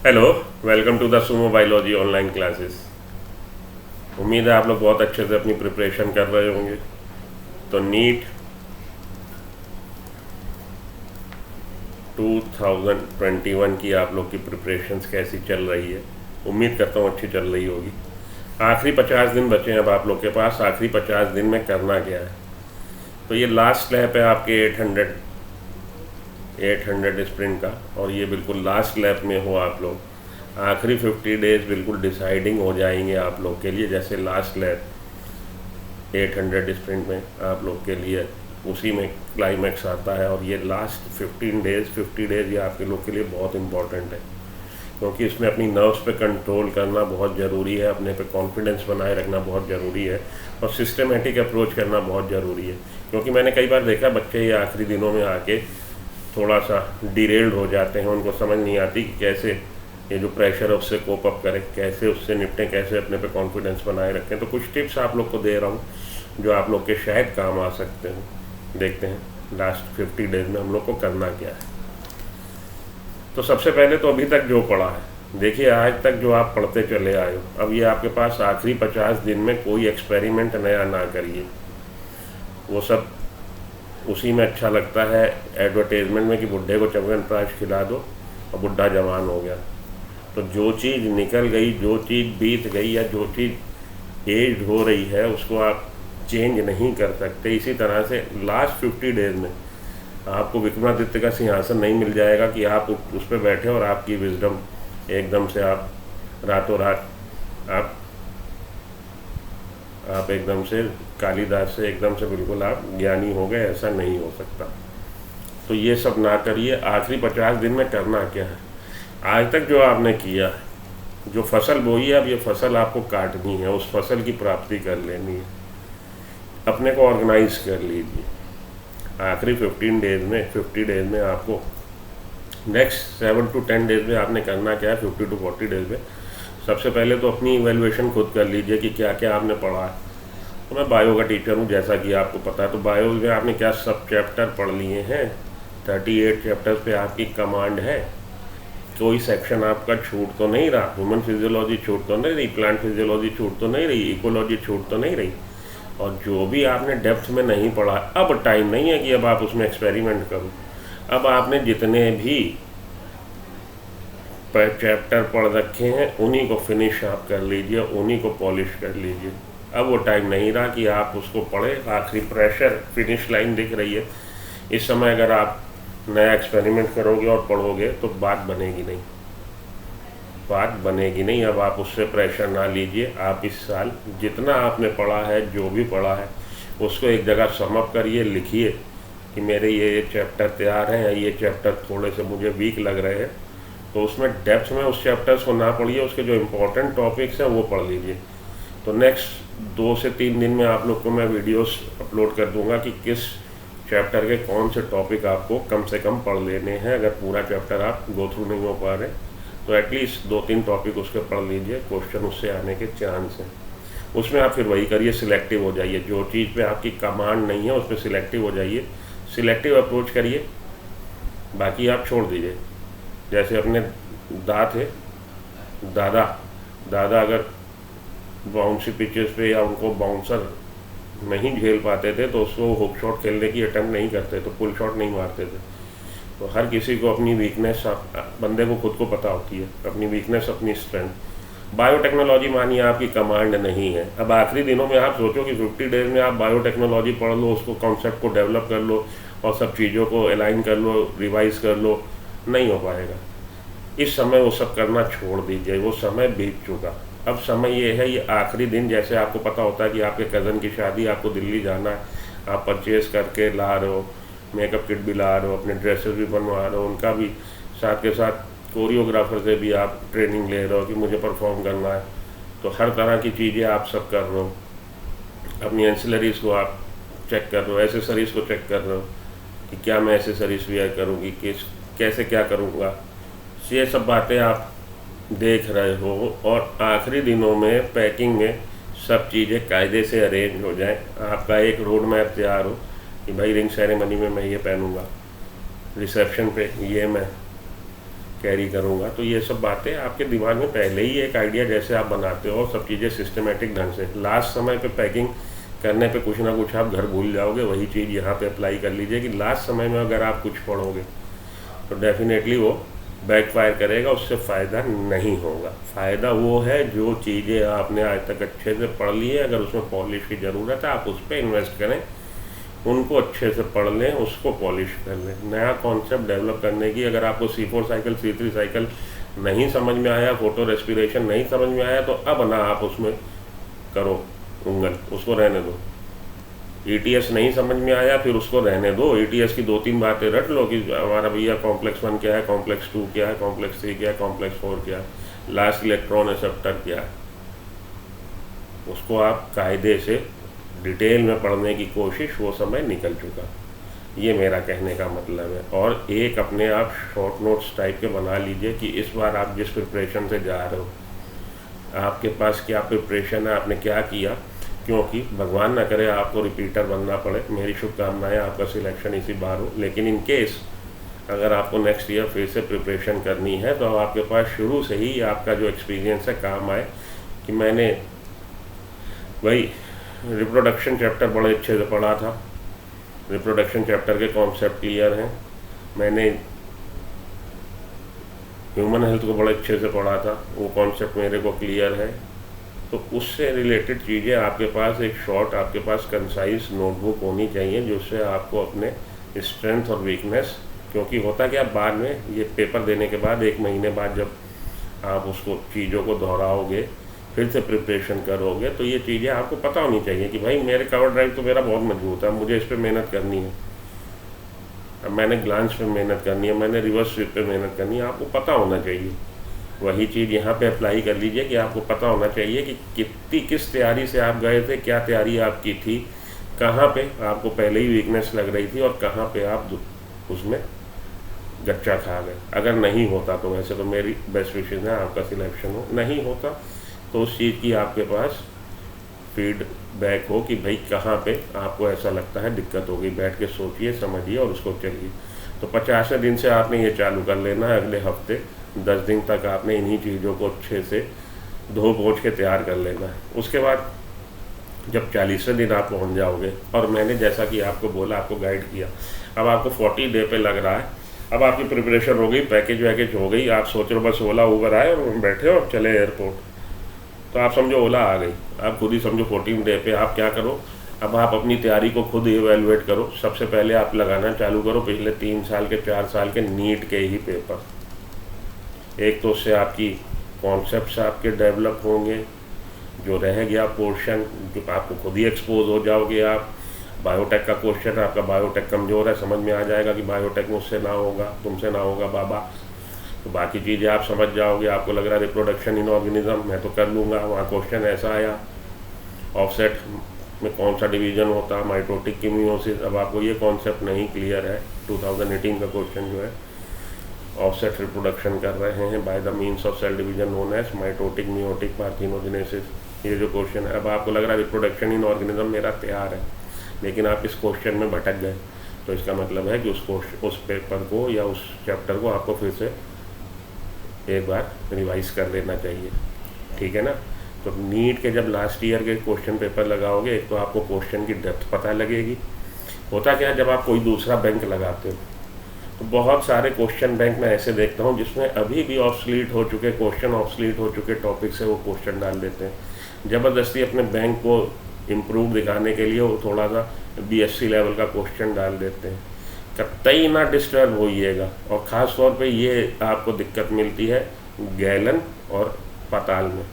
Hello, welcome to the sumo biology online classes. उम्मीद है आप लोग बहुत अच्छे से अपनी प्रिपरेशन कर रहे होंगे। तो नीट 2021 की आप लोग की प्रिपरेशंस कैसी चल रही है? उम्मीद करता हूँ अच्छी चल रही होगी। आखिरी 50 दिन बचे हैं अब आप लोग के पास। आखिरी 50 दिन में करना क्या है? तो ये लास्ट लैप है आपके 800 स्प्रिंट का, और ये बिल्कुल लास्ट लैप में हो आप लोग। आखिरी 50 डेज बिल्कुल डिसाइडिंग हो जाएंगे आप लोग के लिए। जैसे लास्ट लैप 800 स्प्रिंट में आप लोग के लिए उसी में क्लाइमैक्स आता है, और ये लास्ट 50 डेज ये आपके लोग के लिए बहुत इंपॉर्टेंट है, क्योंकि इसमें अपनी नर्व्स पे कंट्रोल करना बहुत ज़रूरी है, अपने पे कॉन्फिडेंस बनाए रखना बहुत ज़रूरी है, और सिस्टमेटिक अप्रोच करना बहुत ज़रूरी है। क्योंकि मैंने कई बार देखा बच्चे ये आखिरी दिनों में आके थोड़ा सा डिरेल्ड हो जाते हैं, उनको समझ नहीं आती कि कैसे ये जो प्रेशर है उससे कोप अप करें, कैसे उससे निपटें, कैसे अपने पे कॉन्फिडेंस बनाए रखें। तो कुछ टिप्स आप लोग को दे रहा हूँ जो आप लोग के शायद काम आ सकते हो। देखते हैं लास्ट 50 डेज में हम लोग को करना क्या है। तो सबसे पहले तो अभी तक जो पढ़ा है, देखिए आज तक जो आप पढ़ते चले आए हो, अब ये आपके पास आखिरी 50 दिन में कोई एक्सपेरिमेंट नया ना करिए। वो सब उसी में अच्छा लगता है एडवर्टाइजमेंट में कि बुढ़े को च्यवनप्राश खिला दो और बुढ़ा जवान हो गया। तो जो चीज़ निकल गई, जो चीज़ बीत गई, या जो चीज़ एज हो रही है, उसको आप चेंज नहीं कर सकते। इसी तरह से लास्ट 50 डेज में आपको विक्रमादित्य का सिंहासन नहीं मिल जाएगा कि आप उस पर बैठे और आपकी विजडम एकदम से आप रातों रात आप एकदम से कालिदास से एकदम से बिल्कुल आप ज्ञानी हो गए, ऐसा नहीं हो सकता। तो ये सब ना करिए। आखिरी 50 दिन में करना क्या है? आज तक जो आपने किया, जो फसल बोई है, अब ये फसल आपको काटनी है, उस फसल की प्राप्ति कर लेनी है, अपने को ऑर्गेनाइज कर लीजिए। आखिरी 50 डेज में आपको नेक्स्ट 7 to 10 डेज में आपने करना क्या है? 50 to 40 डेज में सबसे पहले तो अपनी इवेल्युएशन खुद कर लीजिए कि क्या क्या आपने पढ़ा है। तो मैं बायो का टीचर हूँ, जैसा कि आपको पता है। तो बायो में आपने क्या सब चैप्टर पढ़ लिए हैं? 38 चैप्टर्स पे आपकी कमांड है। कोई सेक्शन आपका छूट तो नहीं रहा? ह्यूमन फिजियोलॉजी छूट तो नहीं रही, प्लांट फिजियोलॉजी छूट तो नहीं रही, इकोलॉजी छूट तो नहीं रही। और जो भी आपने डेप्थ में नहीं पढ़ा, अब टाइम नहीं है कि अब आप उसमें एक्सपेरिमेंट करो। अब आपने जितने भी चैप्टर पढ़ रखे हैं उन्हीं को फिनिश आप कर लीजिए, उन्हीं को पॉलिश कर लीजिए। अब वो टाइम नहीं रहा कि आप उसको पढ़ें। आखिरी प्रेशर फिनिश लाइन दिख रही है। इस समय अगर आप नया एक्सपेरिमेंट करोगे और पढ़ोगे तो बात बनेगी नहीं, बात बनेगी नहीं। अब आप उससे प्रेशर ना लीजिए। आप इस साल जितना आपने पढ़ा है, जो भी पढ़ा है, उसको एक जगह समअप करिए, लिखिए कि मेरे ये चैप्टर तैयार हैं, ये चैप्टर थोड़े से मुझे वीक लग रहे हैं। तो उसमें डेप्थ में उस चैप्टर्स को ना पढ़िए, उसके जो इम्पोर्टेंट टॉपिक्स हैं वो पढ़ लीजिए। तो नेक्स्ट 2 से 3 दिन में आप लोग को मैं वीडियोस अपलोड कर दूंगा कि किस चैप्टर के कौन से टॉपिक आपको कम से कम पढ़ लेने हैं। अगर पूरा चैप्टर आप गो थ्रू नहीं हो पा रहे तो एटलीस्ट 2-3 टॉपिक उसके पढ़ लीजिए, क्वेश्चन उससे आने के चांस हैं। उसमें आप फिर वही करिए, सिलेक्टिव हो जाइए। जो चीज़ पे आपकी कमांड नहीं है उस पर सिलेक्टिव हो जाइए, सिलेक्टिव अप्रोच करिए, बाकी आप छोड़ दीजिए। जैसे अपने दादा अगर बाउंसी पिचेस पे या उनको बाउंसर नहीं झेल पाते थे तो उसको हुक शॉट खेलने की अटेम्प्ट नहीं करते, तो पुल शॉट नहीं मारते थे। तो हर किसी को अपनी वीकनेस, बंदे को खुद को पता होती है अपनी वीकनेस, अपनी स्ट्रेंथ। बायोटेक्नोलॉजी मानिए आपकी कमांड नहीं है। अब आखिरी दिनों में आप सोचो कि 50 डेज में आप बायोटेक्नोलॉजी पढ़ लो, उसको कॉन्सेप्ट को डेवलप कर लो और सब चीज़ों को अलाइन कर लो, रिवाइज कर लो, नहीं हो पाएगा। इस समय वो सब करना छोड़ दीजिए, वो समय बीत चुका। अब समय ये है, ये आखिरी दिन। जैसे आपको पता होता है कि आपके कज़न की शादी, आपको दिल्ली जाना है, आप परचेज़ करके ला रहे हो, मेकअप किट भी ला रहे हो, अपने ड्रेसेस भी बनवा रहे हो, उनका भी साथ के साथ कोरियोग्राफर से भी आप ट्रेनिंग ले रहे हो कि मुझे परफॉर्म करना है। तो हर तरह की चीज़ें आप सब कर रहे हो। अपनी एंसिलरीज़ को आप चेक कर रहे हो, एसेसरीज़ को चेक कर रहे हो कि क्या मैं एसेसरीज वेयर करूँगी, कैसे क्या करूँगा। ये सब बातें आप देख रहे हो। और आखिरी दिनों में पैकिंग में सब चीज़ें कायदे से अरेंज हो जाए, आपका एक रोड मैप तैयार हो कि भाई रिंग सेरेमनी में मैं ये पहनूंगा, रिसेप्शन पे ये मैं कैरी करूँगा। तो ये सब बातें आपके दिमाग में पहले ही एक आइडिया जैसे आप बनाते हो, सब चीज़ें सिस्टमेटिक ढंग से, लास्ट समय पे पैकिंग करने पे कुछ ना कुछ आप घर भूल जाओगे। वही चीज़ यहाँ पे अप्लाई कर लीजिए कि लास्ट समय में अगर आप कुछ पढ़ोगे तो डेफिनेटली वो बैकफायर करेगा, उससे फ़ायदा नहीं होगा। फ़ायदा वो है जो चीज़ें आपने आज तक अच्छे से पढ़ ली है, अगर उसमें पॉलिश की ज़रूरत है आप उस पर इन्वेस्ट करें, उनको अच्छे से पढ़ लें, उसको पॉलिश कर लें। नया कॉन्सेप्ट डेवलप करने की, अगर आपको C4 साइकिल C3 साइकिल नहीं समझ में आया, फोटो रेस्पिरेशन नहीं समझ में आया, तो अब ना आप उसमें करो उंगल, उसको रहने दो। ETS नहीं समझ में आया, फिर उसको रहने दो। ETS की 2-3 बातें रट लो कि हमारा भैया कॉम्प्लेक्स 1 क्या है, कॉम्प्लेक्स 2 क्या है, कॉम्प्लेक्स 3 क्या है, कॉम्प्लेक्स 4 क्या है, लास्ट इलेक्ट्रॉन एक्सेप्टर क्या है। उसको आप कायदे से डिटेल में पढ़ने की कोशिश, वो समय निकल चुका। ये मेरा कहने का मतलब है। और एक अपने आप शॉर्ट नोट्स टाइप के बना लीजिए कि इस बार आप जिस प्रिपरेशन से जा रहे हो, आपके पास क्या प्रिपरेशन है, आपने क्या किया, क्योंकि भगवान ना करे आपको रिपीटर बनना पड़े। मेरी शुभकामनाएं आपका सिलेक्शन इसी बार हो, लेकिन इन केस अगर आपको नेक्स्ट ईयर फिर से प्रिपरेशन करनी है तो आपके पास शुरू से ही आपका जो एक्सपीरियंस है काम आए कि मैंने भाई रिप्रोडक्शन चैप्टर बड़े अच्छे से पढ़ा था, रिप्रोडक्शन चैप्टर के कॉन्सेप्ट क्लियर हैं, मैंने ह्यूमन हेल्थ को बड़े अच्छे से पढ़ा था, वो कॉन्सेप्ट मेरे को क्लियर है। तो उससे रिलेटेड चीज़ें आपके पास एक शॉर्ट, आपके पास कंसाइज नोटबुक होनी चाहिए, जिससे आपको अपने स्ट्रेंथ और वीकनेस, क्योंकि होता क्या बाद में ये पेपर देने के बाद 1 महीने बाद जब आप उसको चीज़ों को दोहराओगे, फिर से प्रिपरेशन करोगे, तो ये चीज़ें आपको पता होनी चाहिए कि भाई मेरे कवर ड्राइव तो मेरा बहुत मजबूत है, मुझे इस पर मेहनत करनी है, अब मैंने ग्लांस पे मेहनत करनी है, मैंने रिवर्स स्वीप पे मेहनत करनी है, आपको पता होना चाहिए। वही चीज़ यहाँ पे अप्लाई कर लीजिए कि आपको पता होना चाहिए कि किस तैयारी से आप गए थे, क्या तैयारी आपकी थी, कहाँ पे आपको पहले ही वीकनेस लग रही थी और कहाँ पे आप उसमें गच्चा खा गए। अगर नहीं होता तो वैसे तो मेरी बेस्ट विशेज़ है आपका सिलेक्शन हो, नहीं होता तो उस चीज़ की आपके पास फीडबैक हो कि भाई कहाँ पे आपको ऐसा लगता है दिक्कत होगी, बैठ के सोचिए, समझिए और उसको चलिए। तो 50वें दिन से आपने ये चालू कर लेना है, अगले हफ्ते 10 दिन तक आपने इन्हीं चीज़ों को अच्छे से धो पोंछ के तैयार कर लेना है। उसके बाद जब 40वें दिन आप पहुँच जाओगे, और मैंने जैसा कि आपको बोला, आपको गाइड किया, अब आपको 40 डे पे लग रहा है, अब आपकी प्रिपरेशन हो गई, पैकेज वैकेज हो गई, आप सोच रहे हो बस ओला ऊबर आए और बैठे और चले एयरपोर्ट, तो आप समझो ओला आ गई। आप खुद ही समझो 14 डे पे आप क्या करो, अब आप अपनी तैयारी को खुद इवेलुएट करो। सबसे पहले आप लगाना चालू करो पिछले 3 साल के 4 साल के नीट के ही पेपर। एक तो उससे आपकी कॉन्सेप्ट्स आपके डेवलप होंगे, जो रह गया पोर्शन जो आपको खुद ही एक्सपोज हो जाओगे। आप बायोटेक का क्वेश्चन है, आपका बायोटेक कमज़ोर है, समझ में आ जाएगा कि बायोटेक मुझसे ना होगा, तुमसे ना होगा बाबा, तो बाकी चीज़ें आप समझ जाओगे। आपको लग रहा है रिप्रोडक्शन इन ऑर्गेनिज्म मैं तो कर लूँगा, वहाँ क्वेश्चन ऐसा आया, ऑफसेट में कौन सा डिवीज़न होता है, माइटोटिक की मियोसिस, अब आपको ये कॉन्सेप्ट नहीं क्लियर है। 2018 का क्वेश्चन जो है, ऑफसेट रिप्रोडक्शन कर रहे हैं by the means of cell division known as mitotic, meiotic, parthenogenesis, ये जो क्वेश्चन है। अब आपको लग रहा है रिप्रोडक्शन इन ऑर्गेनिज्म मेरा तैयार है, लेकिन आप इस क्वेश्चन में भटक गए, तो इसका मतलब है कि उस पेपर को या उस चैप्टर को आपको फिर से एक बार रिवाइज कर लेना चाहिए, ठीक है ना। तो नीट के जब लास्ट ईयर के क्वेश्चन पेपर लगाओगे, एक तो आपको क्वेश्चन की डेप्थ पता लगेगी। होता क्या है, जब आप कोई दूसरा बैंक लगाते हो तो बहुत सारे क्वेश्चन बैंक में ऐसे देखता हूँ जिसमें अभी भी ऑब्सलीट हो चुके क्वेश्चन, ऑब्सलीट हो चुके टॉपिक से वो क्वेश्चन डाल देते हैं। ज़बरदस्ती अपने बैंक को इम्प्रूव दिखाने के लिए वो थोड़ा सा BSc लेवल का क्वेश्चन डाल देते हैं। कतई ना डिस्टर्ब होइएगा, और ख़ास तौर पे ये आपको दिक्कत मिलती है गैलन और पाताल में।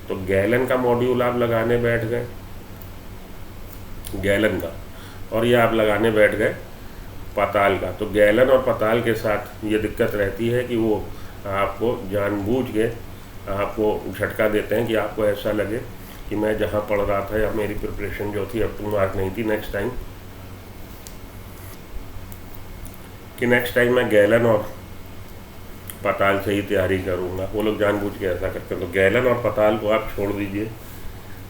तो गैलन का मॉड्यूल आप लगाने बैठ गए, गैलन का, और ये आप लगाने बैठ गए पाताल का। तो गैलन और पाताल के साथ ये दिक्कत रहती है कि वो आपको जानबूझ के आपको झटका देते हैं कि आपको ऐसा लगे कि मैं जहाँ पढ़ रहा था या मेरी प्रिपरेशन जो थी अब टू मार्क नहीं थी, नेक्स्ट टाइम मैं गैलन और पाताल से ही तैयारी करूँगा। वो लोग जानबूझ के ऐसा करते हैं। तो गैलन और पाताल को आप छोड़ दीजिए,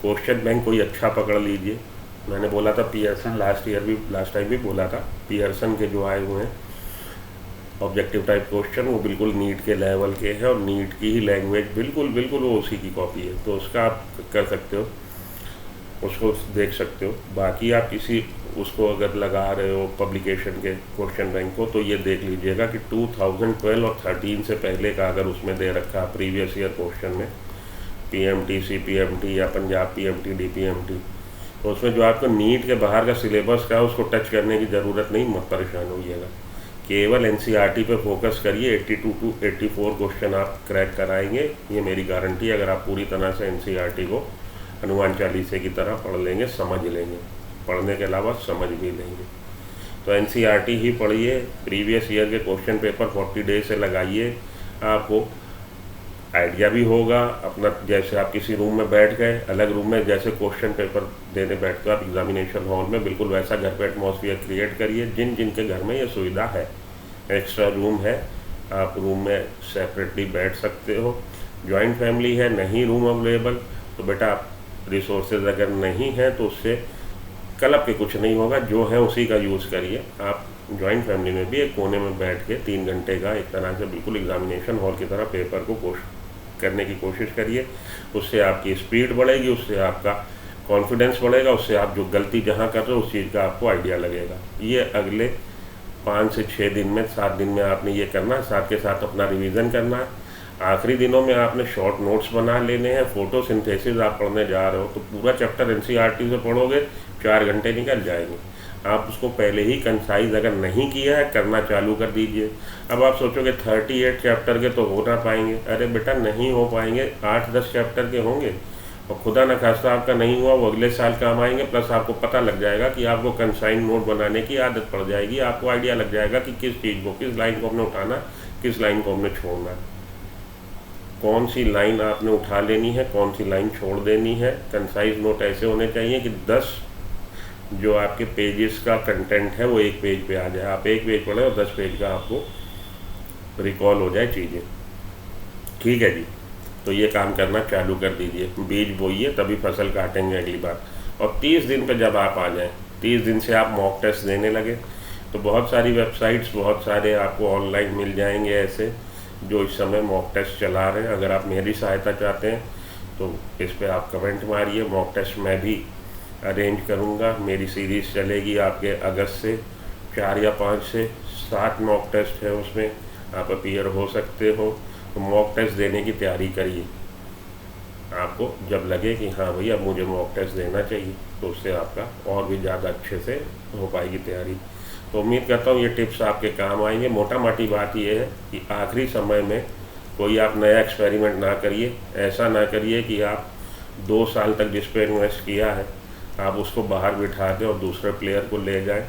क्वेश्चन बैंक कोई अच्छा पकड़ लीजिए। मैंने बोला था पियर्सन, लास्ट टाइम भी बोला था, पियर्सन के जो आए हुए हैं ऑब्जेक्टिव टाइप क्वेश्चन वो बिल्कुल नीट के लेवल के हैं और नीट की ही लैंग्वेज बिल्कुल बिल्कुल वो उसी की कॉपी है, तो उसका आप कर सकते हो, उसको देख सकते हो। बाकी आप किसी उसको अगर लगा रहे हो पब्लिकेशन के क्वेश्चन बैंक को, तो ये देख लीजिएगा कि 2012 और 13 से पहले का अगर उसमें दे रखा है प्रीवियस ईयर क्वेश्चन में, पीएमटी, सीपीएमटी या पंजाब पीएमटी, डीपीएमटी, तो उसमें जो आपको नीट के बाहर का सिलेबस का है उसको टच करने की ज़रूरत नहीं, मत परेशान होइएगा। केवल एनसीईआरटी पे फोकस करिए, 82 टू 84 क्वेश्चन आप क्रैक कराएंगे, ये मेरी गारंटी है। अगर आप पूरी तरह से एनसीईआरटी को हनुमान चालीसे की तरह पढ़ लेंगे, समझ लेंगे, पढ़ने के अलावा समझ भी लेंगे। तो एनसीईआरटी ही पढ़िए, प्रीवियस ईयर के क्वेश्चन पेपर 40 डेज से लगाइए, आपको आइडिया भी होगा अपना। जैसे आप किसी रूम में बैठ गए, अलग रूम में जैसे क्वेश्चन पेपर देने बैठते हो आप एग्जामिनेशन हॉल में, बिल्कुल वैसा घर पे एटमॉस्फेयर क्रिएट करिए। जिन जिन के घर में ये सुविधा है, एक्स्ट्रा रूम है, आप रूम में सेपरेटली बैठ सकते हो। जॉइंट फैमिली है, नहीं रूम अवेलेबल, तो बेटा आप रिसोर्सेज अगर नहीं है तो उससे कलप के कुछ नहीं होगा, जो है उसी का यूज़ करिए। आप जॉइंट फैमिली में भी एक कोने में बैठ के 3 घंटे का एक तरह से बिल्कुल एग्जामिनेशन हॉल की तरह पेपर को करने की कोशिश करिए। उससे आपकी स्पीड बढ़ेगी, उससे आपका कॉन्फिडेंस बढ़ेगा, उससे आप जो गलती जहाँ कर रहे हो उस चीज़ का आपको आइडिया लगेगा। ये अगले 5 से 6 दिन में, 7 दिन में आपने ये करना है, साथ के साथ अपना रिवीजन करना है। आखिरी दिनों में आपने शॉर्ट नोट्स बना लेने हैं। फोटोसिंथेसिस आप पढ़ने जा रहे हो तो पूरा चैप्टर एनसीईआरटी से पढ़ोगे, 4 घंटे निकल जाएंगे। आप उसको पहले ही कंसाइज अगर नहीं किया है, करना चालू कर दीजिए। अब आप सोचोगे 38 चैप्टर के तो हो ना पाएंगे, अरे बेटा नहीं हो पाएंगे, 8-10 चैप्टर के होंगे, और खुदा न खास्ता आपका नहीं हुआ, वो अगले साल काम आएंगे। प्लस आपको पता लग जाएगा कि आपको कंसाइन नोट बनाने की आदत पड़ जाएगी, आपको आइडिया लग जाएगा कि किस चीज़ को, किस लाइन को हमने उठाना, किस लाइन को हमने छोड़ना, कौन सी लाइन आपने उठा लेनी है, कौन सी लाइन छोड़ देनी है। कंसाइज नोट ऐसे होने चाहिए कि 10 जो आपके पेजेस का कंटेंट है वो एक पेज पे आ जाए, आप एक पेज पढ़ें और 10 पेज का आपको रिकॉल हो जाए चीज़ें। ठीक है जी, तो ये काम करना चालू कर दीजिए। बीज बोइए, तभी फसल काटेंगे अगली बार। और 30 दिन पे जब आप आ जाएं, 30 दिन से आप मॉक टेस्ट देने लगे, तो बहुत सारी वेबसाइट्स, बहुत सारे आपको ऑनलाइन मिल जाएंगे ऐसे जो इस समय मॉक टेस्ट चला रहे हैं। अगर आप मेरी सहायता चाहते हैं तो इस पर आप कमेंट मारिए, मॉक टेस्ट मैं भी अरेंज करूँगा। मेरी सीरीज़ चलेगी आपके अगस्त से, 4 या 5 से 7 मॉक टेस्ट है, उसमें आप अपीयर हो सकते हो। तो मॉक टेस्ट देने की तैयारी करिए। आपको जब लगे कि हाँ भैया अब मुझे मॉक टेस्ट देना चाहिए, तो उससे आपका और भी ज़्यादा अच्छे से हो पाएगी तैयारी। तो उम्मीद करता हूँ ये टिप्स आपके काम आएंगे। मोटा मोटी बात ये है कि आखिरी समय में कोई आप नया एक्सपेरिमेंट ना करिए। ऐसा ना करिए कि आप 2 साल तक जिस पे इन्वेस्ट किया है आप उसको बाहर बिठा दें और दूसरे प्लेयर को ले जाएं,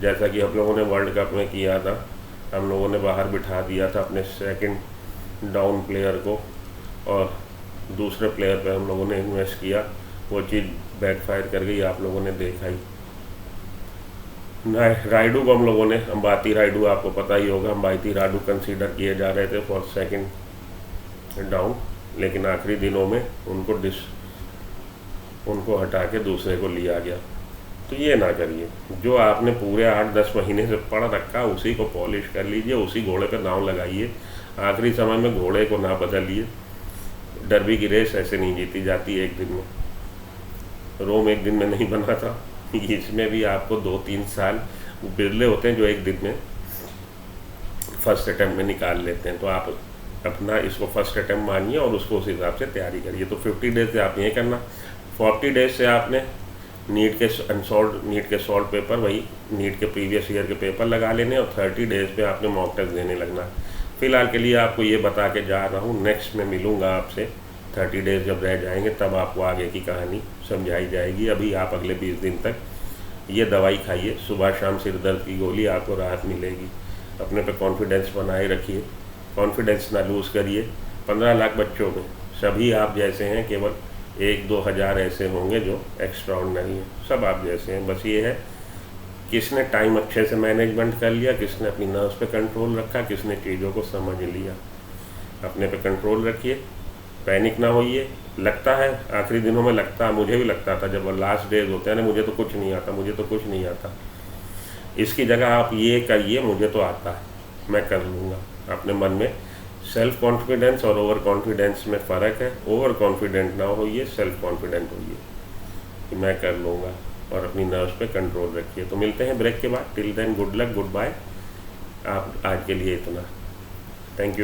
जैसा कि हम लोगों ने वर्ल्ड कप में किया था। हम लोगों ने बाहर बिठा दिया था अपने सेकंड डाउन प्लेयर को, और दूसरे प्लेयर पे हम लोगों ने इन्वेस्ट किया, वो चीज़ बैकफायर कर गई, आप लोगों ने देखा ही। राइडू को हम लोगों ने, अंबाती राइडू आपको पता ही होगा, अंबाती राइडू कंसीडर किए जा रहे थे फॉर सेकंड डाउन, लेकिन आखिरी दिनों में उनको हटा के दूसरे को लिया गया। तो ये ना करिए। जो आपने पूरे 8-10 महीने से पढ़ रखा उसी को पॉलिश कर लीजिए, उसी घोड़े पे दांव लगाइए। आखिरी समय में घोड़े को ना बदलिए। डर्बी की रेस ऐसे नहीं जीती जाती एक दिन में। रोम एक दिन में नहीं बना था, इसमें भी आपको 2-3 साल बिरले होते हैं जो एक दिन में फर्स्ट अटैम्प्ट में निकाल लेते हैं। तो आप अपना इसको फर्स्ट अटैम्प्ट मानिए और उसको उस हिसाब से तैयारी करिए। तो 50 डेज से आप ये करना, 40 डेज से आपने नीट के सॉल्व पेपर, वही नीट के प्रीवियस ईयर के पेपर लगा लेने, और 30 डेज पे आपने मॉक टेस्ट देने लगना। फ़िलहाल के लिए आपको ये बता के जा रहा हूँ, नेक्स्ट में मिलूँगा आपसे 30 डेज जब रह जाएंगे तब आपको आगे की कहानी समझाई जाएगी। अभी आप अगले 20 दिन तक ये दवाई खाइए, सुबह शाम सिर दर्द की गोली, आपको राहत मिलेगी। अपने पे कॉन्फिडेंस बनाए रखिए, कॉन्फिडेंस ना लूज़ करिए। 15 लाख बच्चों में सभी आप जैसे हैं, केवल 1-2 हज़ार ऐसे होंगे जो एक्स्ट्रा ऑर्डिनरी हैं, सब आप जैसे हैं। बस ये है किसने टाइम अच्छे से मैनेजमेंट कर लिया, किसने अपनी नर्व्स पे कंट्रोल रखा, किसने चीज़ों को समझ लिया। अपने पे कंट्रोल रखिए, पैनिक ना होइए। लगता है आखिरी दिनों में, लगता है, मुझे भी लगता था जब लास्ट डेज होते हैं ना, मुझे तो कुछ नहीं आता, मुझे तो कुछ नहीं आता। इसकी जगह आप ये करिए, मुझे तो आता है। मैं कर लूँगा। अपने मन में सेल्फ कॉन्फिडेंस और ओवर कॉन्फिडेंस में फ़र्क है। ओवर कॉन्फिडेंट ना होइए, सेल्फ कॉन्फिडेंट होइए कि मैं कर लूँगा, और अपनी नर्व्स पे कंट्रोल रखिए। तो मिलते हैं ब्रेक के बाद। Till then good luck, goodbye. आप आज के लिए इतना। Thank you.